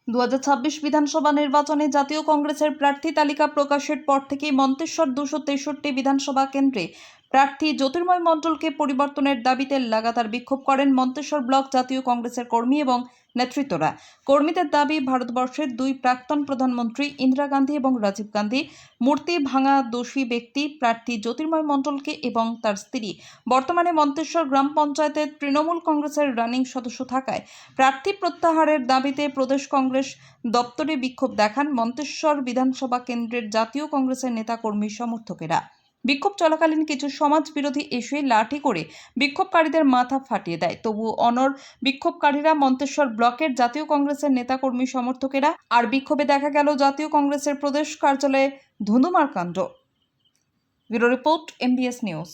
2026 বিধানসভা নির্বাচনে জাতীয় কংগ্রেসের প্রার্থী তালিকা প্রকাশের পর থেকেই মন্তেশ্বর 263 বিধানসভা কেন্দ্রে প্রার্থী জ্যোতির্ময় মণ্ডলকে পরিবর্তনের দাবিতে লাগাতার বিক্ষোভ করেন মন্তেশ্বর ব্লক জাতীয় কংগ্রেসের কর্মী এবং নেতৃত্বরা। কর্মীদের দাবি, ভারতবর্ষের দুই প্রাক্তন প্রধানমন্ত্রী ইন্দিরা গান্ধী এবং রাজীব গান্ধী মূর্তি ভাঙা দোষী ব্যক্তি প্রার্থী জ্যোতির্ময় মণ্ডলকে এবং তার স্ত্রী বর্তমানে মন্তেশ্বর গ্রাম পঞ্চায়েতের তৃণমূল কংগ্রেসের রানিং সদস্য থাকায় প্রার্থী প্রত্যাহারের দাবিতে প্রদেশ কংগ্রেস দপ্তরে বিক্ষোভ দেখান মন্তেশ্বর বিধানসভা কেন্দ্রের জাতীয় কংগ্রেসের নেতা কর্মী সমর্থকেরা। বিক্ষোভ চলাকালীন কিছু সমাজ বিরোধী এসে লাঠি করে বিক্ষোভকারীদের মাথা ফাটিয়ে দেয়। তবুও অনড় বিক্ষোভকারীরা মন্তেশ্বর ব্লকের জাতীয় কংগ্রেসের নেতাকর্মী সমর্থকেরা আর বিক্ষোভে দেখা গেল জাতীয় কংগ্রেসের প্রদেশ কার্যালয়ে ধুন্ধুমার কাণ্ড। Bureau report, MBS news.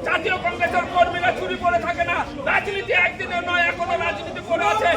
জাতীয় কংগ্রেসের কর্মীরা চুরি করে থাকে না, রাজনীতি একদিনের নয়, এখনো রাজনীতি করে আছে।